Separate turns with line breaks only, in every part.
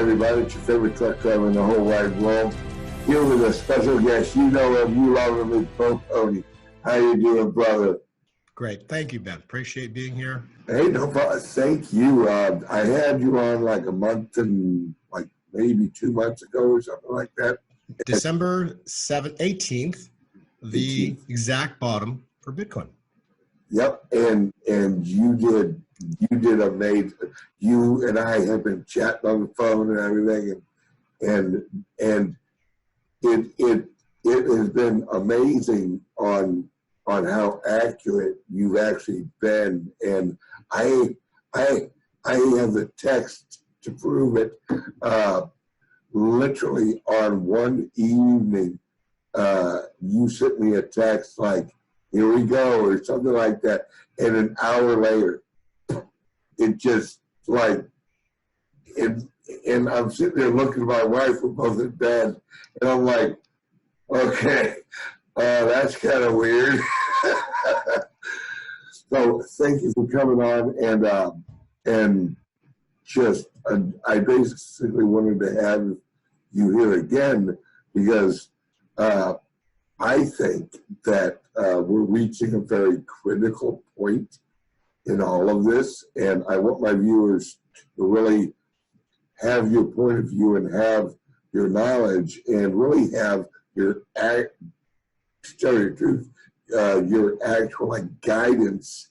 everybody. It's your favorite truck driver in the whole wide world. Here with a special guest. You know him, you love him, it's Polny. How you doing, brother?
Great. Thank you, Ben. Appreciate being here.
Hey, no problem. Thank you. I had you on like a month and like maybe 2 months ago or something like that.
December 18th, the exact bottom for Bitcoin.
Yep, and you did amazing. You and I have been chatting on the phone and everything, and it has been amazing on how accurate you've actually been, and I have the text to prove it. Literally on one evening, you sent me a text like, "Here we go," or something like that. And an hour later, it just like, and I'm sitting there looking at my wife, we're both in bed, and I'm like, okay, that's kind of weird. So thank you for coming on, and just, I basically wanted to have you here again because I think that we're reaching a very critical point in all of this, and I want my viewers to really have your point of view and have your knowledge and really have your your actual like guidance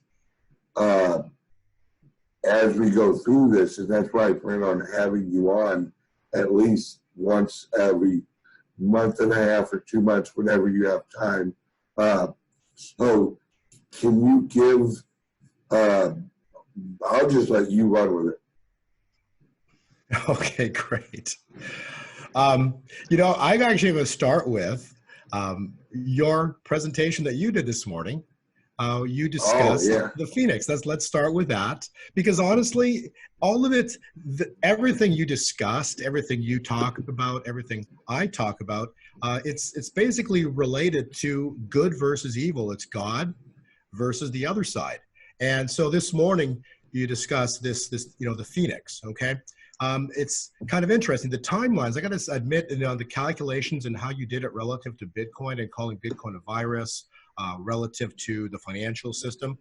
as we go through this, and that's why I plan on having you on at least once every month and a half or 2 months, whenever you have time. So can you give, I'll just let you run with it.
Okay, great. You know, I'm actually going to start with your presentation that you did this morning. You discussed the Phoenix. Let's start with that, because honestly, all of it, everything you discussed, everything you talk about, everything I talk about, it's basically related to good versus evil. It's God versus the other side. And so this morning you discussed this the Phoenix. Okay, it's kind of interesting. The timelines, I got to admit, the calculations and how you did it relative to Bitcoin and calling Bitcoin a virus. Relative to the financial system,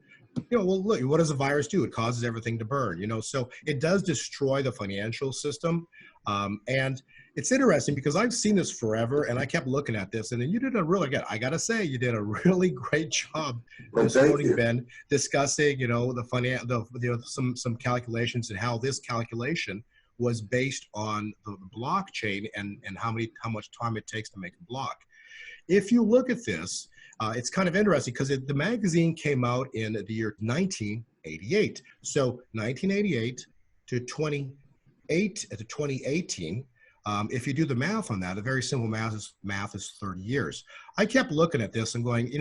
well, look, what does a virus do? It causes everything to burn, so it does destroy the financial system. And it's interesting because I've seen this forever, and I kept looking at this, and then you did I got to say, you did a really great job this morning, Ben, discussing, some calculations and how this calculation was based on the blockchain and how much time it takes to make a block. If you look at this, it's kind of interesting because the magazine came out in the year 1988. So 1988 to 2018. If you do the math on that, a very simple math is 30 years. I kept looking at this and going,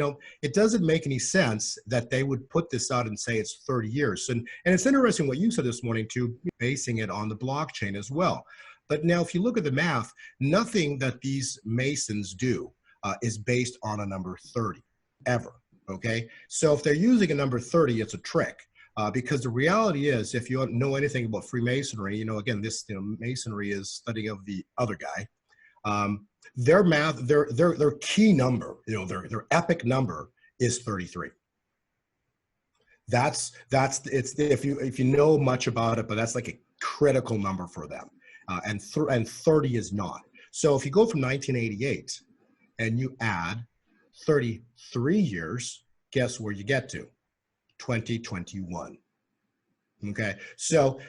it doesn't make any sense that they would put this out and say it's 30 years. And it's interesting what you said this morning too, basing it on the blockchain as well. But now if you look at the math, nothing that these Masons do is based on a number 30, ever, okay? So if they're using a number 30, it's a trick, because the reality is, if you don't know anything about Freemasonry, again, this Masonry is study of the other guy, their math, their key number, their epic number is 33. It's if you know much about it, but that's like a critical number for them, and 30 is not. So if you go from 1988 and you add 33 years, guess where you get to? 2021. Okay, so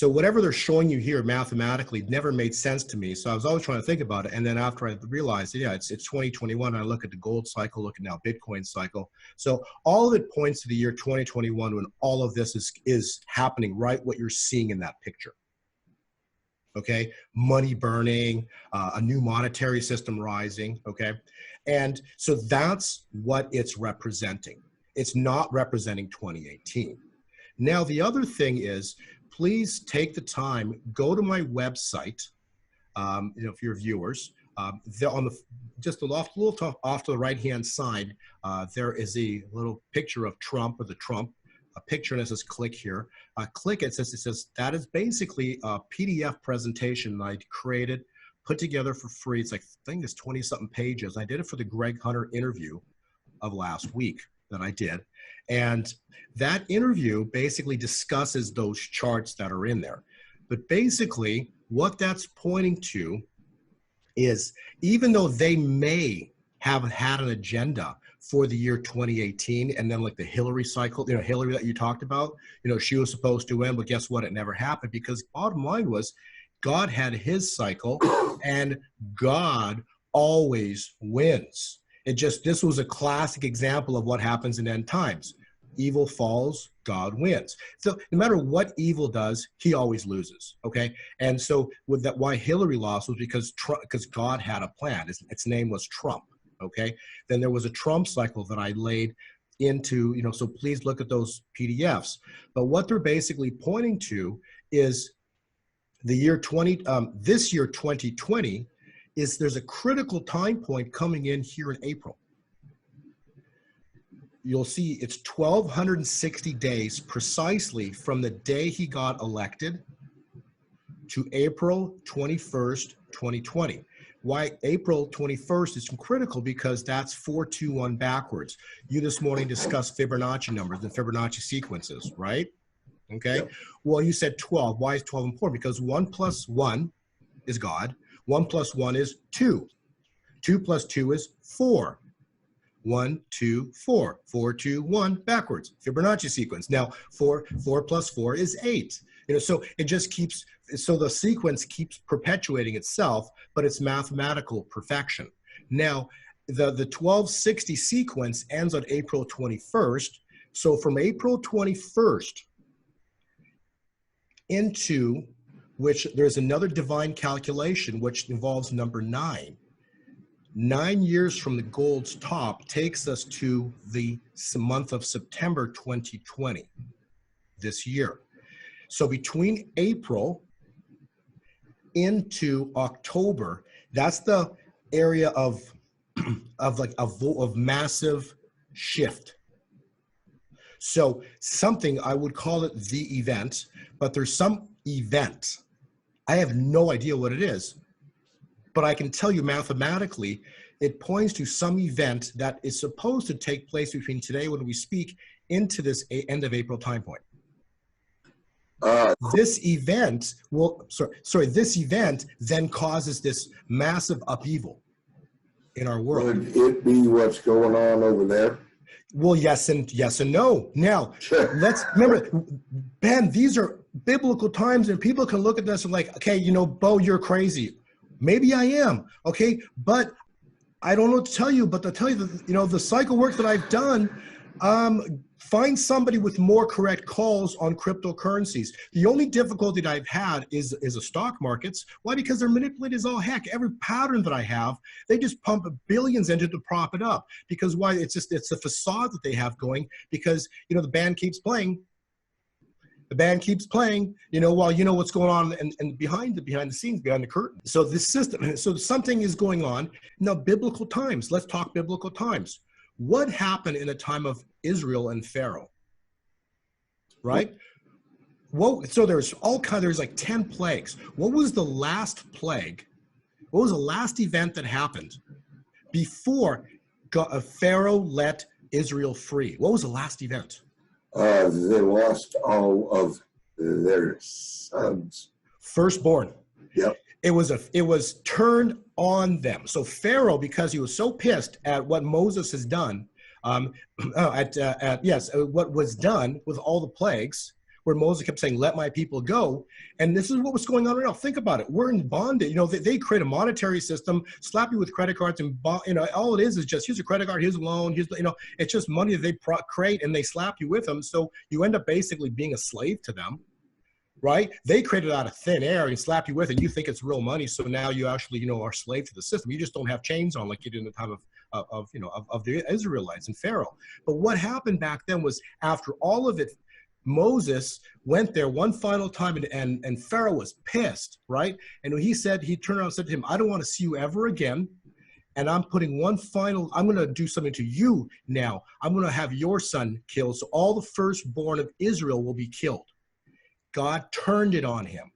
whatever they're showing you here mathematically never made sense to me. So I was always trying to think about it, and then after I realized, it's 2021. I look at the gold cycle, look at now Bitcoin cycle. So all of it points to the year 2021 when all of this is happening. Right, what you're seeing in that picture. Okay, money burning, a new monetary system rising, okay? And so that's what it's representing. It's not representing 2018. Now, the other thing is, please take the time, go to my website, for your viewers, just a little off to the right-hand side, there is a little picture of Trump, or the Trump a picture and it says click here. Click it says that is basically a PDF presentation I created, put together for free. It's like, I think it's 20 something pages. I did it for the Greg Hunter interview of last week that I did. And that interview basically discusses those charts that are in there. But basically what that's pointing to is, even though they may have had an agenda for the year 2018, and then like the Hillary cycle, Hillary that you talked about, she was supposed to win, but guess what? It never happened, because bottom line was God had his cycle and God always wins. This was a classic example of what happens in end times. Evil falls, God wins. So no matter what evil does, he always loses, okay? And so with that, why Hillary lost was because God had a plan. Its name was Trump, okay? Then there was a Trump cycle that I laid into, so please look at those PDFs. But what they're basically pointing to is the year this year 2020 is, there's a critical time point coming in here in April. You'll see it's 1,260 days precisely from the day he got elected to April 21st, 2020. Why April 21st is critical? Because that's 421 backwards. You this morning discussed Fibonacci numbers and Fibonacci sequences, right? Okay. Yep. Well, you said 12. Why is 12 important? Because 1 plus 1 is God. 1 plus 1 is 2. 2 plus 2 is 4. 1, 2, 4. 4, 2, 1 backwards. Fibonacci sequence. Now, 4 plus 4 is 8. So it just keeps, so the sequence keeps perpetuating itself, but it's mathematical perfection. Now, the 1260 sequence ends on April 21st. So from April 21st into which there's another divine calculation, which involves number 9. 9 years from the gold's top takes us to the month of September 2020, this year. So between April into October, that's the area of massive shift. So something, I would call it the event, but there's some event. I have no idea what it is, but I can tell you mathematically, it points to some event that is supposed to take place between today when we speak into this end of April time point. This event will, this event then causes this massive upheaval in our world.
Would it be what's going on over there?
Well, yes and no. Now, let's remember, Ben, these are biblical times, and people can look at this and like, okay, Bo, you're crazy. Maybe I am, okay, but I don't know what to tell you, but to tell you that, the cycle work that I've done, find somebody with more correct calls on cryptocurrencies. The only difficulty that I've had is the stock markets. Why? Because they're manipulated as all heck. Every pattern that I have, they just pump billions into to prop it up. Because why? It's the facade that they have going, because, the band keeps playing. The band keeps playing, while what's going on and behind the scenes, behind the curtain. So this system, so something is going on. Now, biblical times, let's talk biblical times. What happened in the time of Israel and Pharaoh, right? So there's like 10 plagues. What was the last plague? What was the last event that happened before Pharaoh let Israel free? What was the last event?
They lost all of their sons.
Firstborn.
Yep.
It was turned on them. So Pharaoh, because he was so pissed at what Moses has done, what was done with all the plagues, where Moses kept saying, let my people go. And this is what was going on right now. Think about it. We're in bondage. They create a monetary system, slap you with credit cards, and all it is just, here's a credit card, here's a loan, it's just money that they create, and they slap you with them. So you end up basically being a slave to them, right? They create it out of thin air and slap you with it. You think it's real money. So now you actually, are slave to the system. You just don't have chains on like you did in the time of the Israelites and Pharaoh. But what happened back then was, after all of it, Moses went there one final time, and Pharaoh was pissed, right? And he turned around and said to him, I don't want to see you ever again. and I'm putting one final, I'm going to do something to you now. I'm going to have your son killed. So all the firstborn of Israel will be killed. God turned it on him.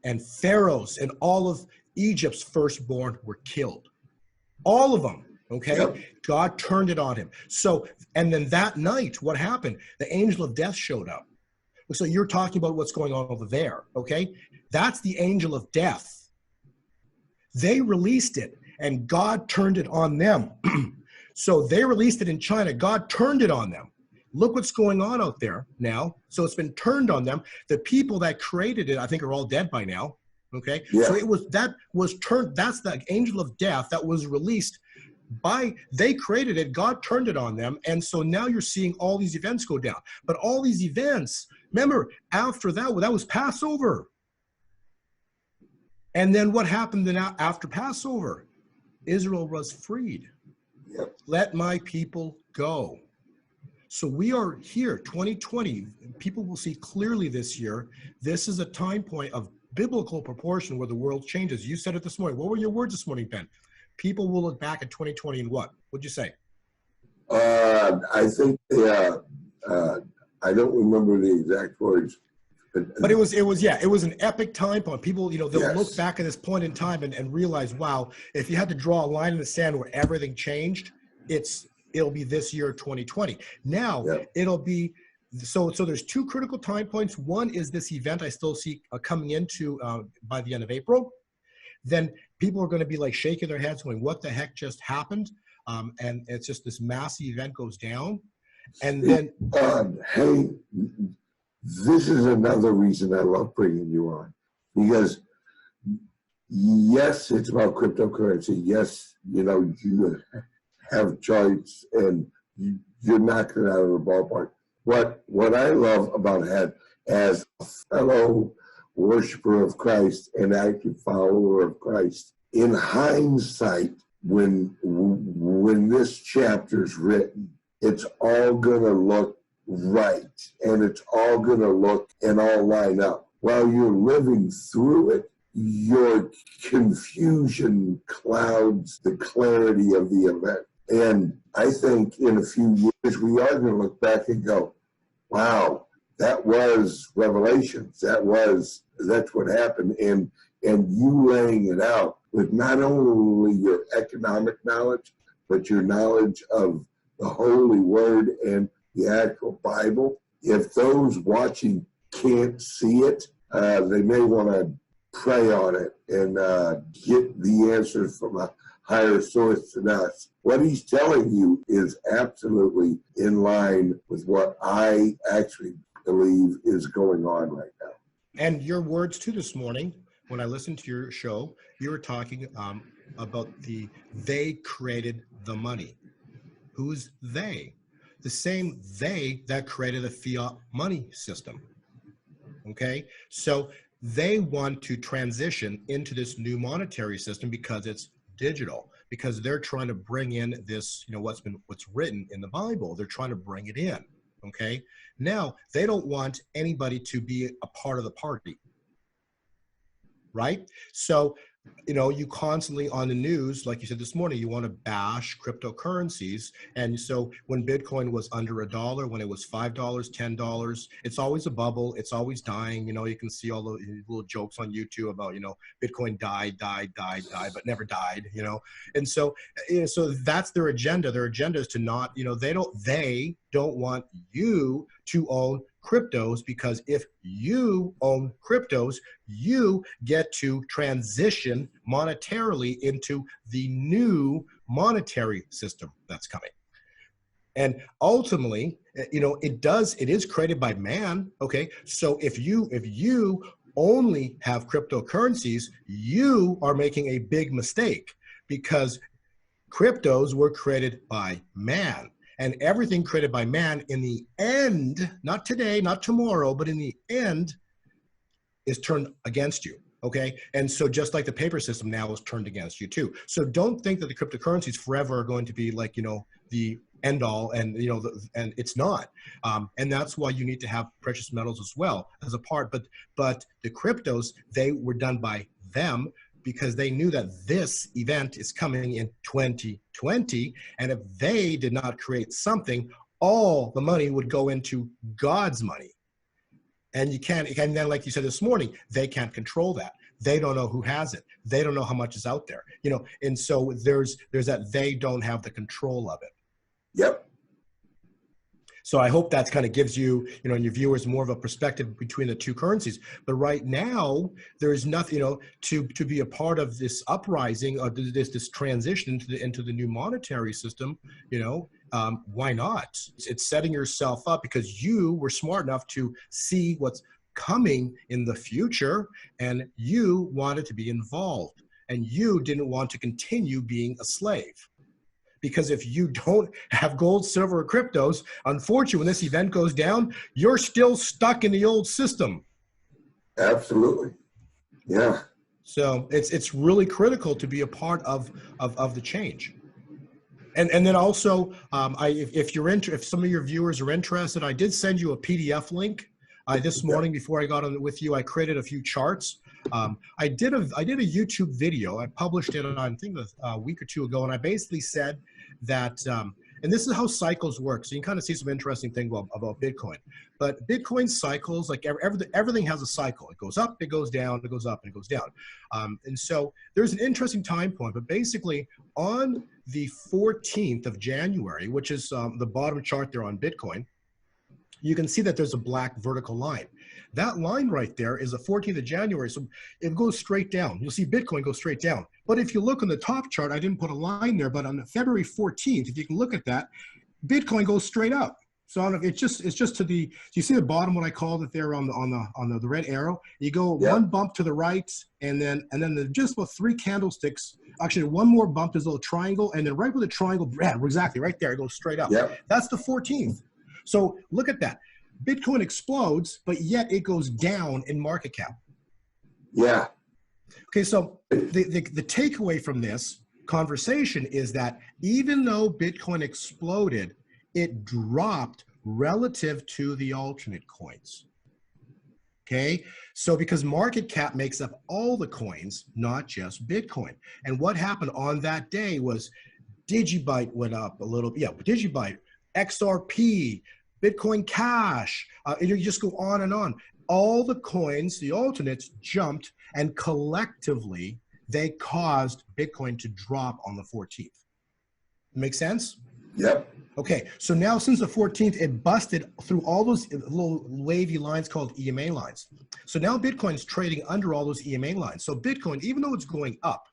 And Pharaoh's and all of Egypt's firstborn were killed. All of them. Okay. Yep. God turned it on him. So, and then that night, what happened? The angel of death showed up. So you're talking about what's going on over there. Okay. That's the angel of death. They released it and God turned it on them. So they released it in China. God turned it on them. Look what's going on out there now. So it's been turned on them. The people that created it, I think, are all dead by now. Okay. Yeah. So that was turned. That's the angel of death that was released by, they created it. God turned it on them. And so now you're seeing all these events go down. But all these events, remember, after that was Passover. And then what happened then after Passover? Israel was freed. Yep. Let my people go. So we are here, 2020. People will see clearly this year. This is a time point of biblical proportion where the world changes. You said it this morning. What were your words this morning, Ben? People will look back at 2020 and what? What'd you say?
I think I don't remember the exact words.
But it was an epic time point. People, they'll look back at this point in time and realize, wow, if you had to draw a line in the sand where everything changed, it'll be this year, 2020. Now it'll be, so there's two critical time points. One is this event I still see coming into by the end of April. Then people are going to be like shaking their heads going, what the heck just happened? And it's just this massive event goes down. And then,
hey, this is another reason I love bringing you on, because yes, it's about cryptocurrency. Yes, you have charts and you're knocking it out of the ballpark. What I love about it as a fellow worshiper of Christ and active follower of Christ, in hindsight, when this chapter is written, it's all going to look right, and it's all going to look and all line up. While you're living through it, your confusion clouds the clarity of the event. And I think in a few years, we are going to look back and go, wow, that was Revelations. That's what happened. And you laying it out with not only your economic knowledge, but your knowledge of the Holy Word and the actual Bible. If those watching can't see it, they may want to pray on it and get the answers from a higher source than us. What he's telling you is absolutely in line with what I actually believe is going on right now.
And your words too this morning, when I listened to your show, you were talking about they created the money. Who's they? The same they that created the fiat money system. Okay, so they want to transition into this new monetary system because it's digital, because they're trying to bring in this, what's written in the Bible. They're trying to bring it in. Okay, now they don't want anybody to be a part of the party, right? So you constantly on the news, like you said this morning, you want to bash cryptocurrencies. And so when Bitcoin was under $1, when it was $5, $10, it's always a bubble. It's always dying. You can see all the little jokes on YouTube about, Bitcoin died, but never died, And so, so that's their agenda. Their agenda is to not, they don't want you to own cryptos, because if you own cryptos, you get to transition monetarily into the new monetary system that's coming. And ultimately, it is created by man. Okay. So if you only have cryptocurrencies, you are making a big mistake, because cryptos were created by man. And everything created by man in the end, not today, not tomorrow, but in the end, is turned against you, okay? And so just like the paper system now is turned against you too. So don't think that the cryptocurrencies forever are going to be like, the end all, and, and it's not. And that's why you need to have precious metals as well as a part. But the cryptos, they were done by them. because they knew that this event is coming in 2020. And if they did not create something, all the money would go into God's money. And you can't, and then like you said this morning, they can't control that. They don't know who has it. They don't know how much is out there, you know? And so there's that they don't have the control of it.
Yep.
So I hope that kind of gives you, you know, and your viewers more of a perspective between the two currencies. But right now, there is nothing, you know, to be a part of this uprising or this transition into the new monetary system, you know, why not? It's setting yourself up because you were smart enough to see what's coming in the future, and you wanted to be involved, and you didn't want to continue being a slave. Because if you don't have gold, silver, or cryptos, unfortunately, when this event goes down, you're still stuck in the old system.
Absolutely. Yeah.
So it's really critical to be a part of the change. And then also, if some of your viewers are interested, I did send you a PDF link this morning before I got on with you. I created a few charts. I did a YouTube video. I published it on, I think, a week or two ago, and I basically said that, and this is how cycles work. So you can kind of see some interesting things about Bitcoin. But Bitcoin cycles, like everything has a cycle. It goes up, it goes down, it goes up, and it goes down. And so there's an interesting time point. But basically, on the 14th of January, which is the bottom chart there on Bitcoin, you can see that there's a black vertical line. That line right there is the 14th of January, so it goes straight down. You'll see Bitcoin go straight down. But if you look on the top chart, I didn't put a line there, but on February 14th, if you can look at that, Bitcoin goes straight up. So it's just to the, you see the bottom, what I called it there on the red arrow? You go one bump to the right, and then there's just about 3 candlesticks. Actually, one more bump, there's a little triangle, and then right with the triangle, yeah, exactly, right there, it goes straight up. Yep. That's the 14th. So look at that. Bitcoin explodes, but yet it goes down in market cap. Yeah. Okay, so the takeaway from this conversation is that even though Bitcoin exploded, it dropped relative to the alternate coins. Okay, so because market cap makes up all the coins, not just Bitcoin. And what happened on that day was DigiByte went up a little, DigiByte, XRP, Bitcoin Cash, and you just go on and on. All the coins, the alternates, jumped, and collectively, they caused Bitcoin to drop on the 14th. Make sense? Yep. Okay, so now since the 14th, it busted through all those little wavy lines called EMA lines. So now Bitcoin is trading under all those EMA lines. So Bitcoin, even though it's going up,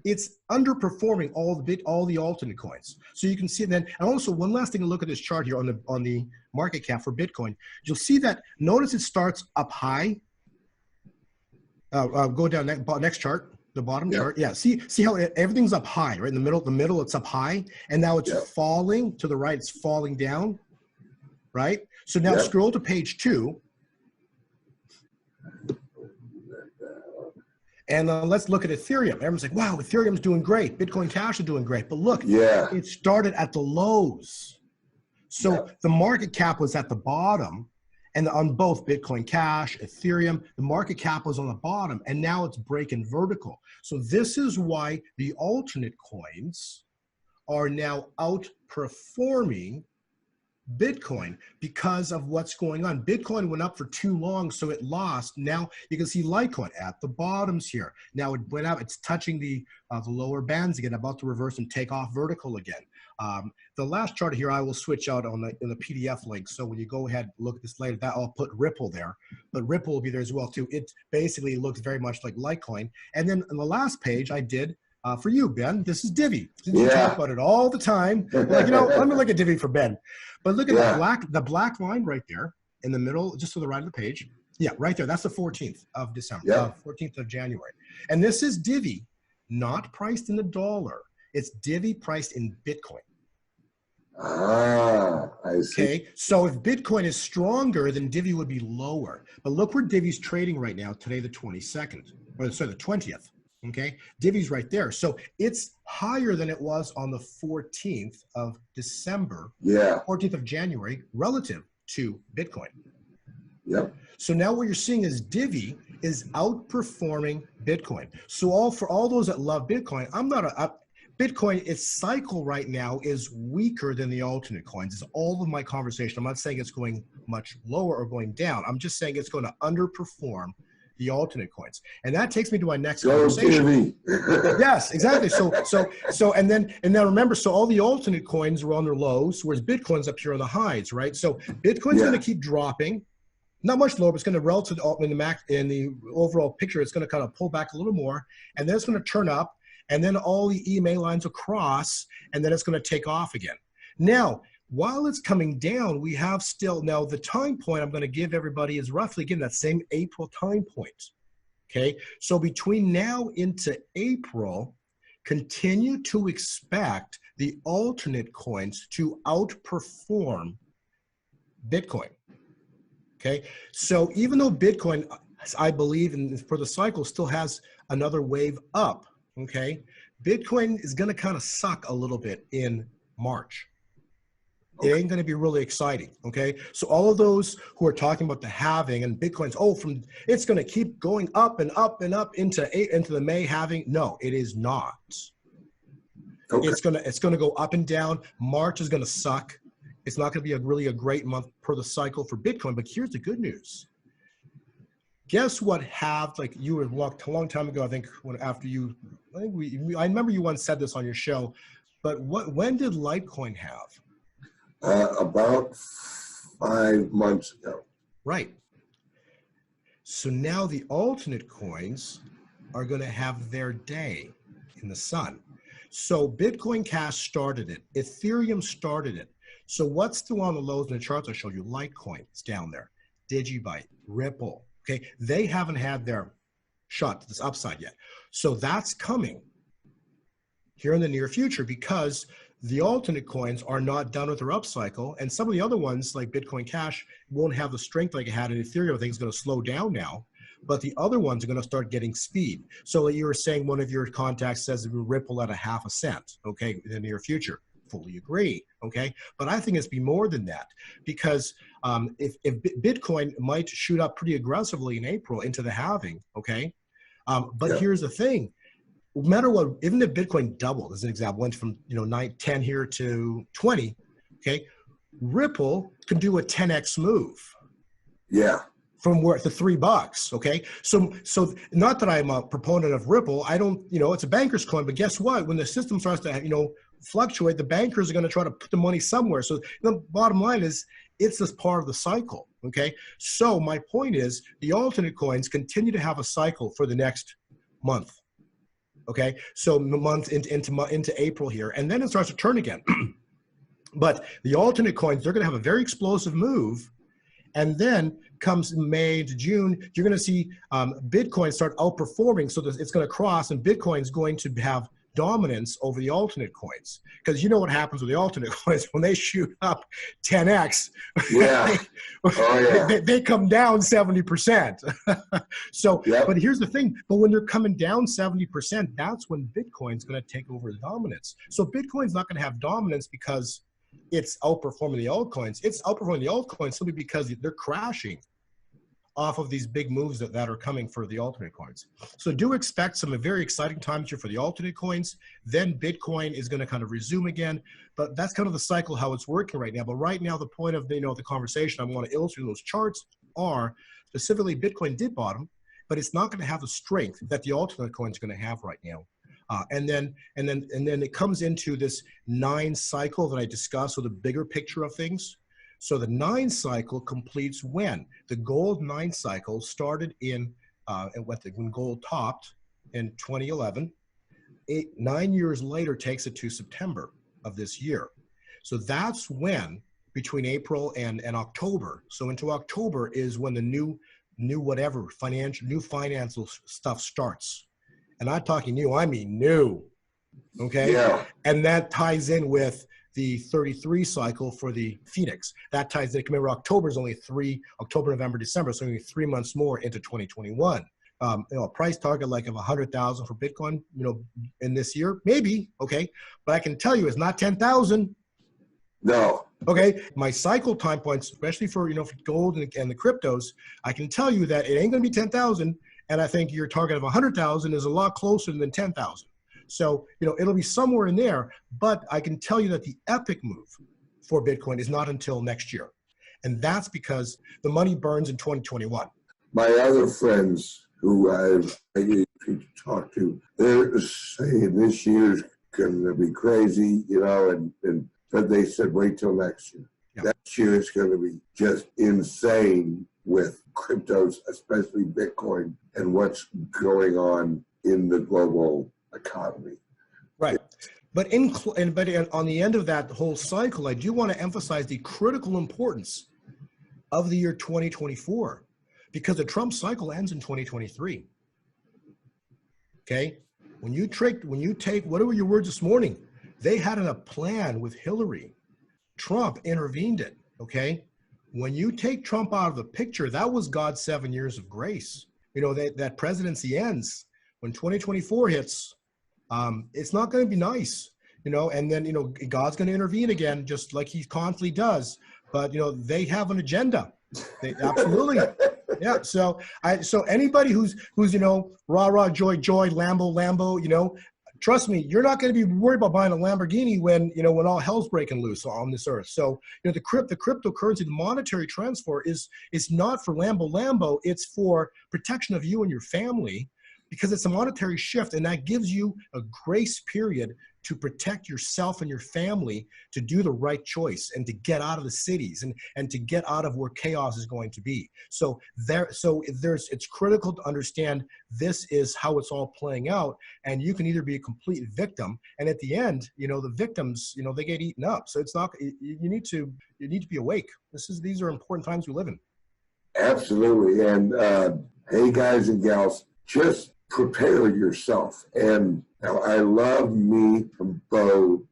it's underperforming all the alternate coins. So you can see then, and also one last thing to look at this chart here on the market cap for Bitcoin. You'll see that, notice it starts up high. Go down next chart, the bottom chart. Yeah, see how everything's up high, right? In the middle it's up high, and now it's falling to the right, it's falling down, right? So now scroll to page 2. And let's look at Ethereum. Everyone's like, wow, Ethereum's doing great. Bitcoin Cash is doing great. But look, it started at the lows. So the market cap was at the bottom. And on both Bitcoin Cash, Ethereum, the market cap was on the bottom. And now it's breaking vertical. So this is why the alternate coins are now outperforming Bitcoin because of what's going on. Bitcoin went up for too long, so it lost. Now you can see Litecoin at the bottoms here. Now it went up, it's touching the lower bands again, about to reverse and take off vertical again. The last chart here, I will switch out in the PDF link. So when you go ahead and look at this later, that I'll put Ripple there, but Ripple will be there as well too. It basically looks very much like Litecoin. And then on the last page, I did for you, Ben, this is Divi. You talk about it all the time. Like, let me look at Divi for Ben. But look at the black line right there in the middle, just to the right of the page. Yeah, right there. That's the 14th of December, 14th of January. And this is Divi, not priced in the dollar. It's Divi priced in Bitcoin. Ah, I see. Okay, so if Bitcoin is stronger, then Divi would be lower. But look where Divi's trading right now, today the 22nd, or sorry, the 20th. Okay, Divi's right there. So it's higher than it was on the 14th of December, 14th of January, relative to Bitcoin. Yep. So now what you're seeing is Divi is outperforming Bitcoin. So for all those that love Bitcoin, Bitcoin, its cycle right now is weaker than the alternate coins. It's all of my conversation. I'm not saying it's going much lower or going down. I'm just saying it's going to underperform the alternate coins. And that takes me to my next conversation. Yes, exactly. So and then remember, so all the alternate coins were on their lows, whereas Bitcoin's up here on the highs, right? So Bitcoin's going to keep dropping. Not much lower, but it's going to relative in the overall picture, it's going to kind of pull back a little more, and then it's going to turn up, and then all the EMA lines across, and then it's going to take off again. Now, while it's coming down, we have still, now the time point I'm going to give everybody is roughly, again, that same April time point, okay? So between now into April, continue to expect the alternate coins to outperform Bitcoin. Okay, so even though Bitcoin, I believe, and for the cycle, still has another wave up, okay, Bitcoin is going to kind of suck a little bit in March. It ain't going to be really exciting, okay? So all of those who are talking about the halving and Bitcoin's, it's going to keep going up and up and up into the May halving. No, it is not. Okay. It's going to go up and down. March is going to suck. It's not going to be really a great month per the cycle for Bitcoin, but here's the good news. Guess what like you were a long time ago, I think, I remember you once said this on your show, but when did Litecoin have?
About 5 months ago.
Right. So now the alternate coins are going to have their day in the sun. So Bitcoin Cash started it. Ethereum started it. So what's still on the lows in the charts I showed you? Litecoin is down there. DigiByte, Ripple, okay? They haven't had their shot to this upside yet. So that's coming here in the near future because the alternate coins are not done with their upcycle, and some of the other ones like Bitcoin Cash won't have the strength like it had in Ethereum. I think it's going to slow down now, but the other ones are going to start getting speed. So you were saying one of your contacts says it will Ripple at 0.5 cent, okay, in the near future. Fully agree, okay? But I think it's be more than that because if Bitcoin might shoot up pretty aggressively in April into the halving, okay? But here's the thing. No matter what, even if Bitcoin doubled, as an example, went from 10 here to 20, okay? Ripple could do a 10x move.
Yeah.
From where to $3, okay? So not that I'm a proponent of Ripple. I don't, it's a banker's coin, but guess what? When the system starts to, fluctuate, the bankers are going to try to put the money somewhere. So the bottom line is it's this part of the cycle, okay? So my point is the alternate coins continue to have a cycle for the next month, okay? So the month into April here, and then it starts to turn again. But the alternate coins, they're going to have a very explosive move, and then comes May to June, you're going to see Bitcoin start outperforming, so it's going to cross, and Bitcoin's going to have dominance over the alternate coins, because you know what happens with the alternate coins when they shoot up 10x. Yeah, they come down 70%. So, but here's the thing. But when they're coming down 70%, that's when Bitcoin's going to take over the dominance. So Bitcoin's not going to have dominance because it's outperforming the altcoins. It's outperforming the altcoins simply because they're crashing off of these big moves that are coming for the alternate coins. So do expect some very exciting times here for the alternate coins. Then Bitcoin is going to kind of resume again, but that's kind of the cycle, how it's working right now. But right now, the point of the conversation I want to illustrate those charts are specifically Bitcoin did bottom, but it's not going to have the strength that the alternate coins are going to have right now. And then it comes into this 9 cycle that I discussed, so the bigger picture of things. So the 9 cycle completes when? The gold 9 cycle started when gold topped in 2011. 9 years later takes it to September of this year. So that's when, between April and October, so into October is when the new financial stuff starts. And I'm talking new, I mean new, okay? Yeah. And that ties in with the 33 cycle for the Phoenix. That ties in, remember October is only October, November, December, so only 3 months more into 2021. A price target like of 100,000 for Bitcoin, in this year, maybe, okay? But I can tell you it's not 10,000.
No.
Okay, my cycle time points, especially for, for gold and the cryptos, I can tell you that it ain't gonna be 10,000. And I think your target of 100,000 is a lot closer than 10,000. So, it'll be somewhere in there, but I can tell you that the epic move for Bitcoin is not until next year. And that's because the money burns in 2021.
My other friends who I talk to, they're saying this year's going to be crazy, but they said wait till next year. Yeah. Next year is going to be just insane with cryptos, especially Bitcoin, and what's going on in the global economy.
Right. But on the end of that whole cycle, I do want to emphasize the critical importance of the year 2024, because the Trump cycle ends in 2023. Okay? When you take, what were your words this morning? They had a plan with Hillary. Trump intervened it, okay? When you take Trump out of the picture, that was God's 7 years of grace. That presidency ends. When 2024 hits, it's not going to be nice, and then, God's going to intervene again, just like he constantly does. But, they have an agenda. They absolutely. Yeah. So anybody who's, rah, rah, joy, joy, Lambo, trust me, you're not going to be worried about buying a Lamborghini when all hell's breaking loose on this earth. So, the cryptocurrency, the monetary transfer is not for Lambo. It's for protection of you and your family, because it's a monetary shift, and that gives you a grace period to protect yourself and your family, to do the right choice and to get out of the cities and to get out of where chaos is going to be. So it's critical to understand this is how it's all playing out, and you can either be a complete victim, and at the end, the victims, they get eaten up. So it's not, you need to be awake. These are important times we live in.
Absolutely. And hey guys and gals, just prepare yourself. And now, I love me from Polny.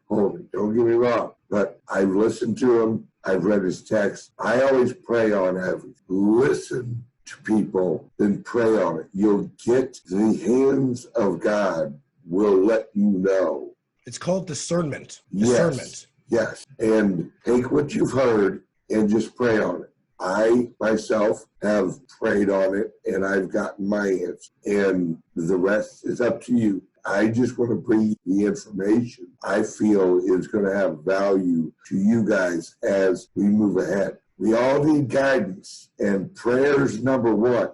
Don't get me wrong, but I've listened to him. I've read his text. I always pray on everything. Listen to people, then pray on it. You'll get the hands of God will let you know.
It's called discernment.
Yes. And take what you've heard and just pray on it. I myself have prayed on it, and I've gotten my answer, and the rest is up to you. I just want to bring you the information I feel is going to have value to you guys as we move ahead. We all need guidance, and prayer's number one.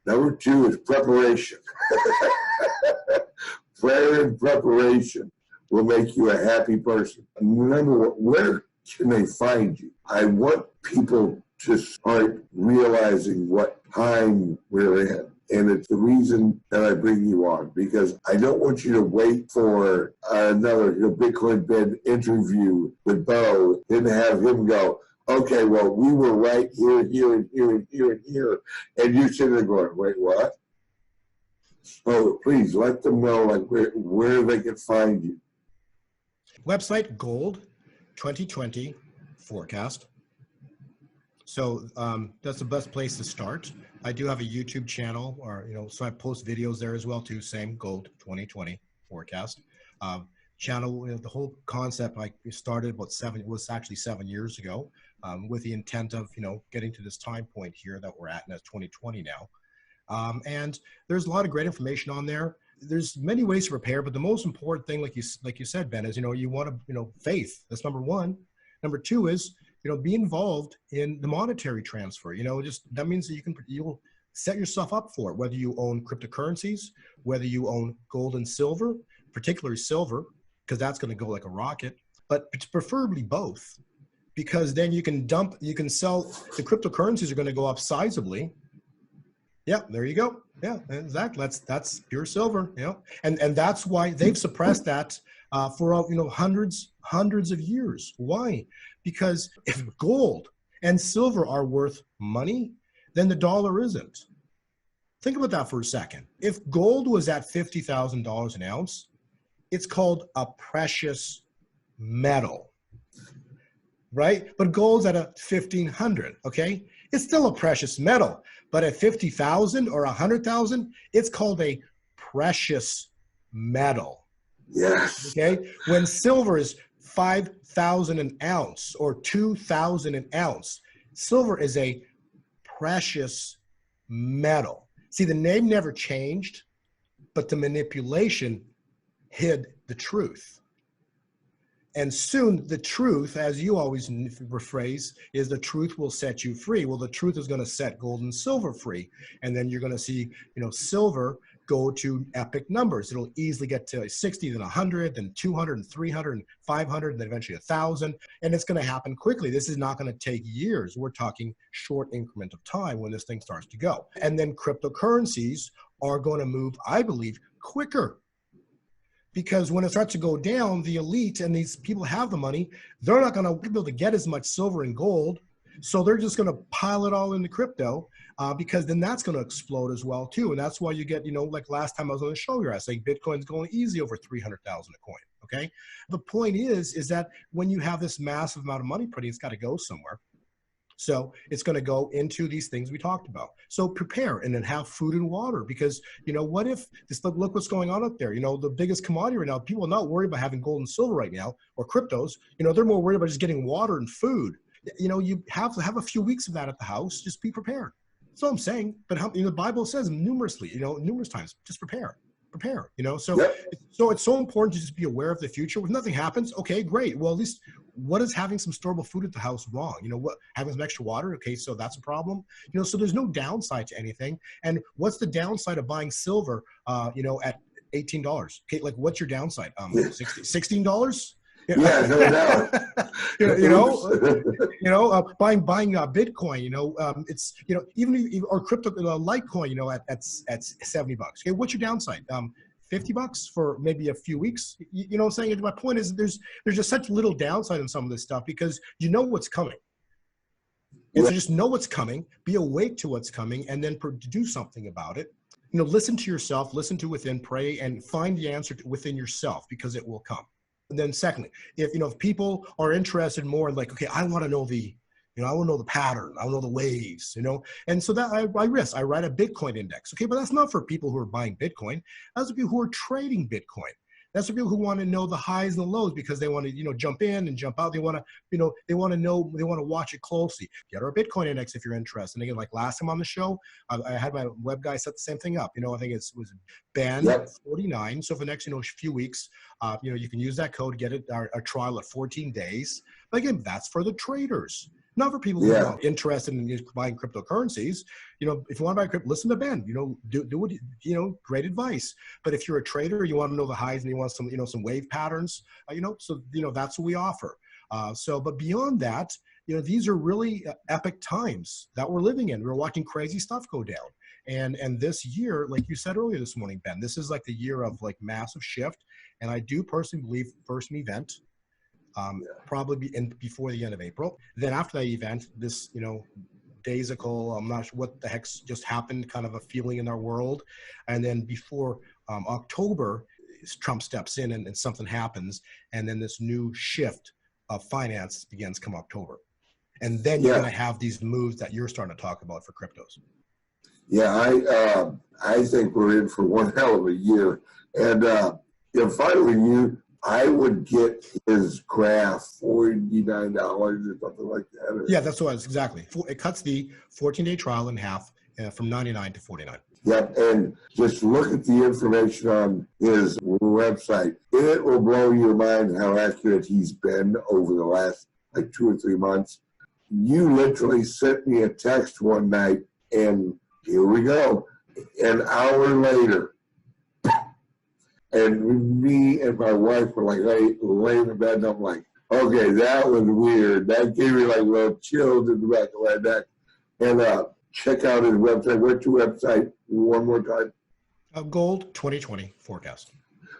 Number two is preparation. Prayer and preparation will make you a happy person. Remember, where can they find you? I want people to start realizing what time we're in. And it's the reason that I bring you on, because I don't want you to wait for another Bitcoin Bed interview with Bo, then have him go, okay, well, we were right here, and here, and here. And you sit there going, wait, what? So please let them know where they can find you.
Website Gold 2020 forecast. So that's the best place to start. I do have a YouTube channel, so I post videos there as well too. Same Gold 2020 forecast channel. The whole concept I started was actually 7 years ago, with the intent of getting to this time point here that we're at, and that's 2020 now. And there's a lot of great information on there. There's many ways to prepare, but the most important thing, like you said, Ben, is you want to faith. That's number one. Number two is be involved in the monetary transfer. That means that you'll set yourself up for it, whether you own cryptocurrencies, whether you own gold and silver, particularly silver, because that's going to go like a rocket, but preferably both, because then you can sell, the cryptocurrencies are going to go up sizably. Yeah, there you go. Yeah, exactly. That's pure silver. And that's why they've suppressed that for hundreds of years. Why? Because if gold and silver are worth money, then the dollar isn't. Think about that for a second. If gold was at $50,000 an ounce, it's called a precious metal, right? But gold's at $1,500, okay? It's still a precious metal, but at 50,000 or 100,000, it's called a precious metal.
Yes.
Okay? When silver is 5,000 an ounce or 2,000 an ounce, silver is a precious metal. See, the name never changed, but the manipulation hid the truth. And soon the truth, as you always rephrase, is the truth will set you free. Well, the truth is going to set gold and silver free. And then you're going to see, silver go to epic numbers. It'll easily get to 60, then 100, then 200, and 300, and 500, and then eventually 1,000. And it's going to happen quickly. This is not going to take years. We're talking short increment of time when this thing starts to go. And then cryptocurrencies are going to move, I believe, quicker. Because when it starts to go down, the elite and these people have the money, they're not going to be able to get as much silver and gold. So they're just going to pile it all into crypto because then that's going to explode as well, too. And that's why you get, like last time I was on the show here, I was saying Bitcoin's going easy over 300,000 a coin. Okay. The point is that when you have this massive amount of money printing, it's got to go somewhere. So it's going to go into these things we talked about. So prepare and then have food and water because, what if this, look what's going on up there. The biggest commodity right now, people are not worried about having gold and silver right now or cryptos. They're more worried about just getting water and food. You have to have a few weeks of that at the house. Just be prepared. That's all I'm saying. But the Bible says numerous times, just prepare. So,
yep.
So it's so important to just be aware of the future. When nothing happens, okay, great. Well, at least what is having some storable food at the house wrong? What having some extra water? Okay, so that's a problem. So there's no downside to anything. And what's the downside of buying silver? At $18. Okay, like what's your downside? $16.
Yeah, no doubt.
Buying Bitcoin. It's even or crypto Litecoin. At $70. Okay, what's your downside? $50 for maybe a few weeks. You know what I'm saying? My point is there's just such little downside in some of this stuff because you know what's coming. And so just know what's coming, be awake to what's coming, and then do something about it. Listen to yourself, listen to within, pray, and find the answer within yourself because it will come. And then secondly, if people are interested more in okay, I want to know I want to know the pattern, I want to know the waves, and so that I write a Bitcoin index. Okay, but that's not for people who are buying Bitcoin. That's for people who are trading Bitcoin. That's for people who want to know the highs and the lows because they want to, jump in and jump out. They want to, they want to watch it closely. Get our Bitcoin index if you're interested. And again, like last time on the show, I had my web guy set the same thing up. I think it was Ben 49. So for the next, few weeks, you can use that code, get it a trial of 14 days. But again, that's for the traders. Not for people who are interested in buying cryptocurrencies. If you want to buy crypto, listen to Ben. Do what great advice. But if you're a trader, you want to know the highs and you want some, some wave patterns. So that's what we offer. But beyond that, these are really epic times that we're living in. We're watching crazy stuff go down. And this year, like you said earlier this morning, Ben, this is like the year of massive shift. And I do personally believe first an event. Probably before the end of April. Then after that event, this, daisical, I'm not sure what the heck's just happened, kind of a feeling in our world. And then before October, Trump steps in and something happens. And then this new shift of finance begins come October. And then you're going to have these moves that you're starting to talk about for cryptos.
Yeah, I think we're in for one hell of a year. And finally, I would get his graph $49 or something like that.
Yeah, that's what it is, exactly. It cuts the 14-day trial in half from 99 to 49.
Yep, and just look at the information on his website. It will blow your mind how accurate he's been over the last 2 or 3 months. You literally sent me a text one night, and here we go. An hour later, and me and my wife were laying in bed, and I'm like, okay, that was weird. That gave me little chills in the back of my neck. And check out his website. What's your website one more time?
Gold 2020 forecast.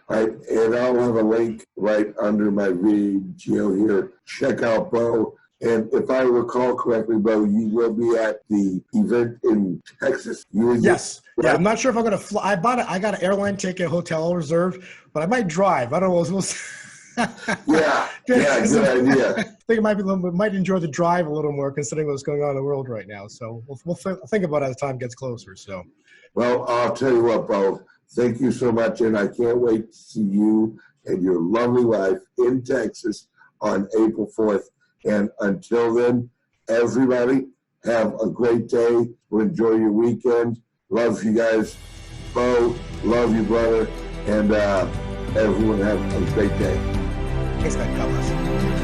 All right, and I'll have a link right under my video here. Check out Bo. And if I recall correctly, Bo, you will be at the event in Texas.
Yes. Yeah, I'm not sure if I'm going to fly. I got an airline ticket, hotel reserved, but I might drive. I don't know.
Yeah, good idea.
I think it might enjoy the drive a little more considering what's going on in the world right now. So we'll think about it as time gets closer. So,
well, I'll tell you what, Bo. Thank you so much, and I can't wait to see you and your lovely wife in Texas on April 4th. And until then, everybody, have a great day. Enjoy your weekend. Love you guys. Bo, love you, brother. And everyone have a great day.
Thanks, man. God bless.